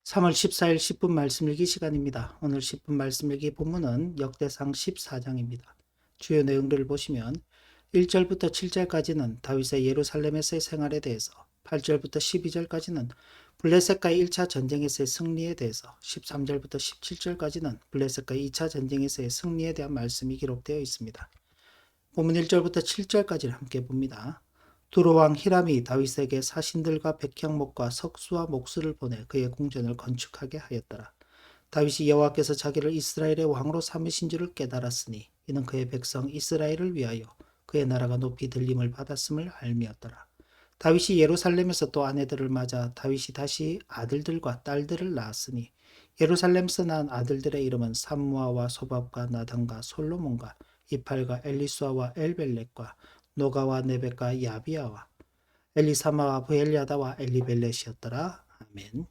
3월 14일 10분 말씀 일기 시간입니다. 오늘 10분 말씀 일기 본문은 역대상 14장입니다. 주요 내용들을 보시면 1절부터 7절까지는 다윗의 예루살렘에서의 생활에 대해서, 8절부터 12절까지는 블레셋과의 1차 전쟁에서의 승리에 대해서, 13절부터 17절까지는 블레셋과의 2차 전쟁에서의 승리에 대한 말씀이 기록되어 있습니다. 본문 1절부터 7절까지를 함께 봅니다. 두로왕 히람이 다윗에게 사신들과 백향목과 석수와 목수를 보내 그의 궁전을 건축하게 하였더라. 다윗이 여호와께서 자기를 이스라엘의 왕으로 삼으신 줄을 깨달았으니 이는 그의 백성 이스라엘을 위하여 그의 나라가 높이 들림을 받았음을 알미었더라. 다윗이 예루살렘에서 또 아내들을 맞아 다윗이 다시 아들들과 딸들을 낳았으니 예루살렘에서 낳은 아들들의 이름은 삼무아와 소밥과 나단과 솔로몬과 이팔과 엘리수아와 엘벨렉과 노가와 네벡과 야비아와 엘리사마와 부엘야다와 엘리벨렛이었더라. 아멘.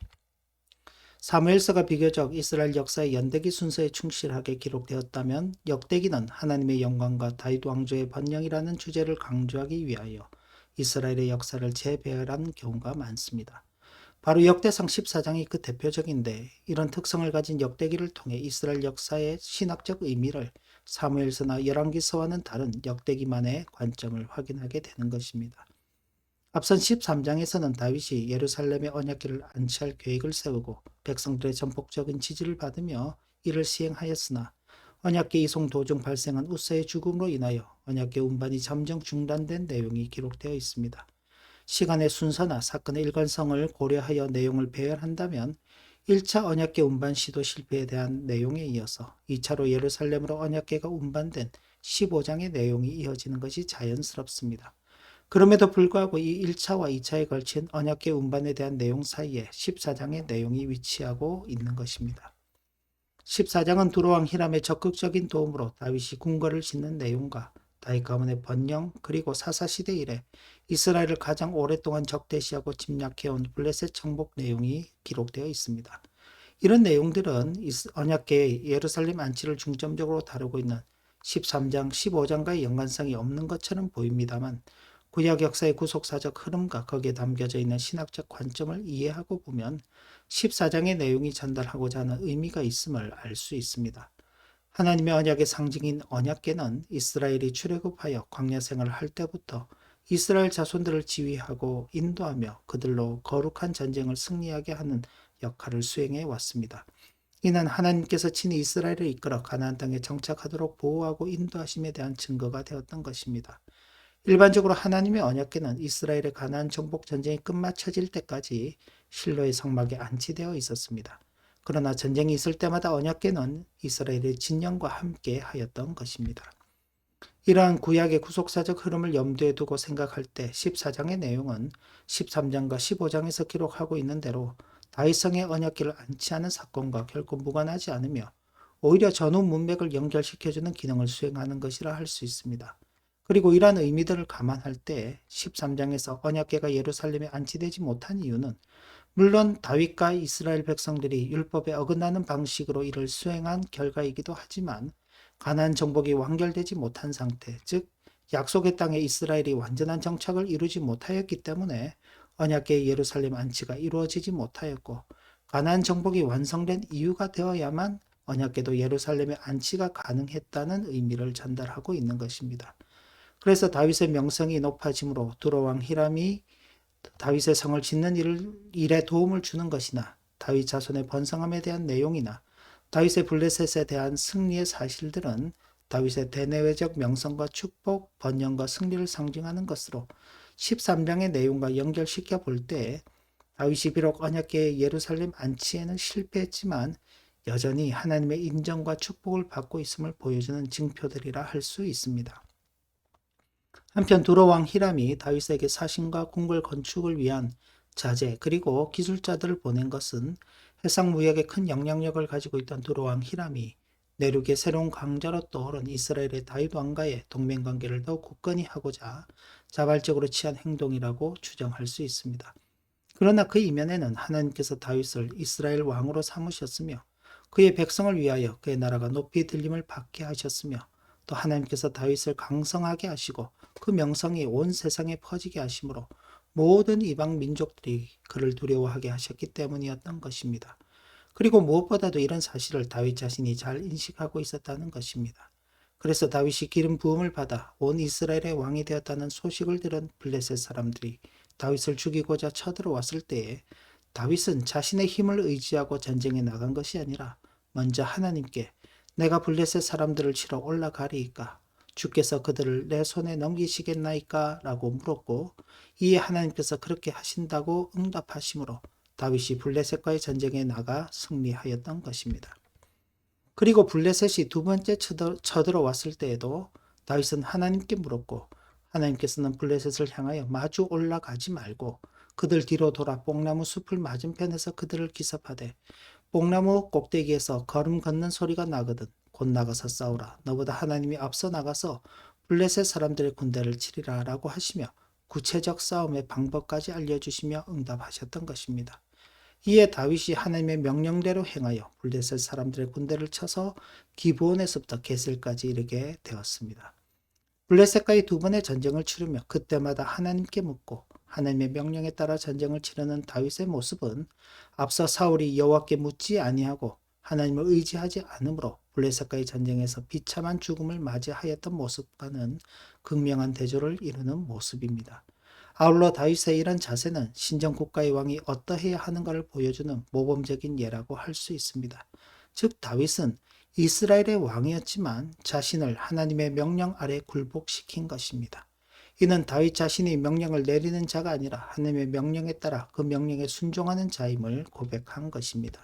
사무엘서가 비교적 이스라엘 역사의 연대기 순서에 충실하게 기록되었다면 역대기는 하나님의 영광과 다윗 왕조의 번영이라는 주제를 강조하기 위하여 이스라엘의 역사를 재배열한 경우가 많습니다. 바로 역대상 14장이 그 대표적인데 이런 특성을 가진 역대기를 통해 이스라엘 역사의 신학적 의미를 사무엘서나 열왕기서와는 다른 역대기만의 관점을 확인하게 되는 것입니다. 앞선 13장에서는 다윗이 예루살렘의 언약궤를 안치할 계획을 세우고 백성들의 전폭적인 지지를 받으며 이를 시행하였으나 언약궤 이송 도중 발생한 우사의 죽음으로 인하여 언약궤 운반이 잠정 중단된 내용이 기록되어 있습니다. 시간의 순서나 사건의 일관성을 고려하여 내용을 배열한다면 1차 언약궤 운반 시도 실패에 대한 내용에 이어서 2차로 예루살렘으로 언약궤가 운반된 15장의 내용이 이어지는 것이 자연스럽습니다. 그럼에도 불구하고 이 1차와 2차에 걸친 언약궤 운반에 대한 내용 사이에 14장의 내용이 위치하고 있는 것입니다. 14장은 두로왕 히람의 적극적인 도움으로 다윗이 궁궐을 짓는 내용과 다윗 가문의 번영 그리고 사사시대 이래 이스라엘을 가장 오랫동안 적대시하고 침략해온 블레셋 정복 내용이 기록되어 있습니다. 이런 내용들은 언약궤의 예루살렘 안치를 중점적으로 다루고 있는 13장, 15장과의 연관성이 없는 것처럼 보입니다만 구약 역사의 구속사적 흐름과 거기에 담겨져 있는 신학적 관점을 이해하고 보면 14장의 내용이 전달하고자 하는 의미가 있음을 알 수 있습니다. 하나님의 언약의 상징인 언약궤는 이스라엘이 출애굽하여 광야 생활을 할 때부터 이스라엘 자손들을 지휘하고 인도하며 그들로 거룩한 전쟁을 승리하게 하는 역할을 수행해 왔습니다. 이는 하나님께서 친히 이스라엘을 이끌어 가나안 땅에 정착하도록 보호하고 인도하심에 대한 증거가 되었던 것입니다. 일반적으로 하나님의 언약궤는 이스라엘의 가나안 정복 전쟁이 끝마쳐질 때까지 실로의 성막에 안치되어 있었습니다. 그러나 전쟁이 있을 때마다 언약궤는 이스라엘의 진영과 함께 하였던 것입니다. 이러한 구약의 구속사적 흐름을 염두에 두고 생각할 때 14장의 내용은 13장과 15장에서 기록하고 있는 대로 다윗성의 언약궤를 안치하는 사건과 결코 무관하지 않으며 오히려 전후 문맥을 연결시켜주는 기능을 수행하는 것이라 할 수 있습니다. 그리고 이러한 의미들을 감안할 때 13장에서 언약궤가 예루살렘에 안치되지 못한 이유는 물론 다윗과 이스라엘 백성들이 율법에 어긋나는 방식으로 이를 수행한 결과이기도 하지만 가나안 정복이 완결되지 못한 상태, 즉 약속의 땅에 이스라엘이 완전한 정착을 이루지 못하였기 때문에 언약궤의 예루살렘 안치가 이루어지지 못하였고 가나안 정복이 완성된 이유가 되어야만 언약궤도 예루살렘의 안치가 가능했다는 의미를 전달하고 있는 것입니다. 그래서 다윗의 명성이 높아짐으로 두로왕 히람이 다윗의 성을 짓는 일에 도움을 주는 것이나 다윗 자손의 번성함에 대한 내용이나 다윗의 블레셋에 대한 승리의 사실들은 다윗의 대내외적 명성과 축복, 번영과 승리를 상징하는 것으로 13장의 내용과 연결시켜 볼 때 다윗이 비록 언약궤의 예루살렘 안치에는 실패했지만 여전히 하나님의 인정과 축복을 받고 있음을 보여주는 징표들이라 할 수 있습니다. 한편 두로왕 히람이 다윗에게 사신과 궁궐 건축을 위한 자재 그리고 기술자들을 보낸 것은 해상 무역에 큰 영향력을 가지고 있던 두로왕 히람이 내륙의 새로운 강자로 떠오른 이스라엘의 다윗 왕과의 동맹관계를 더 굳건히 하고자 자발적으로 취한 행동이라고 추정할 수 있습니다. 그러나 그 이면에는 하나님께서 다윗을 이스라엘 왕으로 삼으셨으며 그의 백성을 위하여 그의 나라가 높이 들림을 받게 하셨으며 또 하나님께서 다윗을 강성하게 하시고 그 명성이 온 세상에 퍼지게 하심으로 모든 이방 민족들이 그를 두려워하게 하셨기 때문이었던 것입니다. 그리고 무엇보다도 이런 사실을 다윗 자신이 잘 인식하고 있었다는 것입니다. 그래서 다윗이 기름 부음을 받아 온 이스라엘의 왕이 되었다는 소식을 들은 블레셋 사람들이 다윗을 죽이고자 쳐들어왔을 때에 다윗은 자신의 힘을 의지하고 전쟁에 나간 것이 아니라 먼저 하나님께 내가 블레셋 사람들을 치러 올라가리이까 주께서 그들을 내 손에 넘기시겠나이까 라고 물었고, 이에 하나님께서 그렇게 하신다고 응답하시므로 다윗이 블레셋과의 전쟁에 나가 승리하였던 것입니다. 그리고 블레셋이 두 번째 쳐들어왔을 때에도 다윗은 하나님께 물었고, 하나님께서는 블레셋을 향하여 마주 올라가지 말고 그들 뒤로 돌아 뽕나무 숲을 맞은편에서 그들을 기습하되 뽕나무 꼭대기에서 걸음 걷는 소리가 나거든 곧 나가서 싸우라. 너보다 하나님이 앞서 나가서 블레셋 사람들의 군대를 치리라 라고 하시며 구체적 싸움의 방법까지 알려주시며 응답하셨던 것입니다. 이에 다윗이 하나님의 명령대로 행하여 블레셋 사람들의 군대를 쳐서 기브온에서부터 게셀까지 이르게 되었습니다. 블레셋과의 두 번의 전쟁을 치르며 그때마다 하나님께 묻고 하나님의 명령에 따라 전쟁을 치르는 다윗의 모습은 앞서 사울이 여호와께 묻지 아니하고 하나님을 의지하지 않으므로 블레셋과의 전쟁에서 비참한 죽음을 맞이하였던 모습과는 극명한 대조를 이루는 모습입니다. 아울러 다윗의 이런 자세는 신정 국가의 왕이 어떠해야 하는가를 보여주는 모범적인 예라고 할 수 있습니다. 즉 다윗은 이스라엘의 왕이었지만 자신을 하나님의 명령 아래 굴복시킨 것입니다. 이는 다윗 자신이 명령을 내리는 자가 아니라 하나님의 명령에 따라 그 명령에 순종하는 자임을 고백한 것입니다.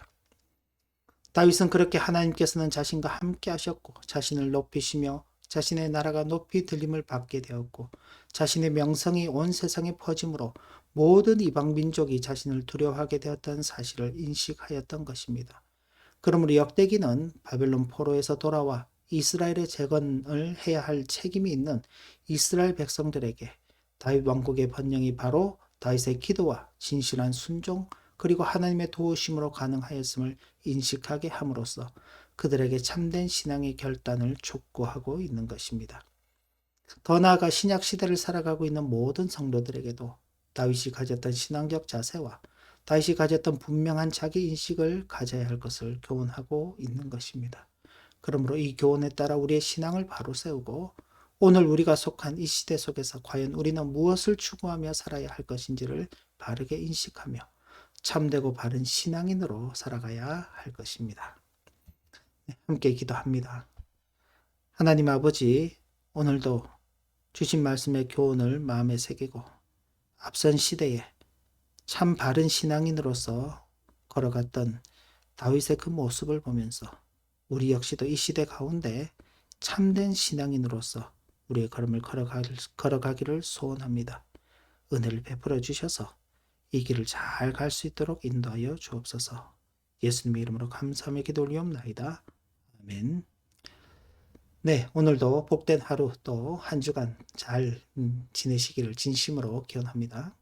다윗은 그렇게 하나님께서는 자신과 함께 하셨고 자신을 높이시며 자신의 나라가 높이 들림을 받게 되었고 자신의 명성이 온 세상에 퍼짐으로 모든 이방 민족이 자신을 두려워하게 되었다는 사실을 인식하였던 것입니다. 그러므로 역대기는 바벨론 포로에서 돌아와 이스라엘의 재건을 해야 할 책임이 있는 이스라엘 백성들에게 다윗 왕국의 번영이 바로 다윗의 기도와 진실한 순종 그리고 하나님의 도우심으로 가능하였음을 인식하게 함으로써 그들에게 참된 신앙의 결단을 촉구하고 있는 것입니다. 더 나아가 신약 시대를 살아가고 있는 모든 성도들에게도 다윗이 가졌던 신앙적 자세와 다윗이 가졌던 분명한 자기 인식을 가져야 할 것을 교훈하고 있는 것입니다. 그러므로 이 교훈에 따라 우리의 신앙을 바로 세우고 오늘 우리가 속한 이 시대 속에서 과연 우리는 무엇을 추구하며 살아야 할 것인지를 바르게 인식하며 참되고 바른 신앙인으로 살아가야 할 것입니다. 함께 기도합니다. 하나님 아버지, 오늘도 주신 말씀의 교훈을 마음에 새기고 앞선 시대에 참 바른 신앙인으로서 걸어갔던 다윗의 그 모습을 보면서 우리 역시도 이 시대 가운데 참된 신앙인으로서 우리의 걸음을 걸어가기를 소원합니다. 은혜를 베풀어 주셔서 이 길을 잘 갈 수 있도록 인도하여 주옵소서. 예수님의 이름으로 감사하며 기도 올리옵나이다. 아멘. 네, 오늘도 복된 하루 또 한 주간 잘 지내시기를 진심으로 기원합니다.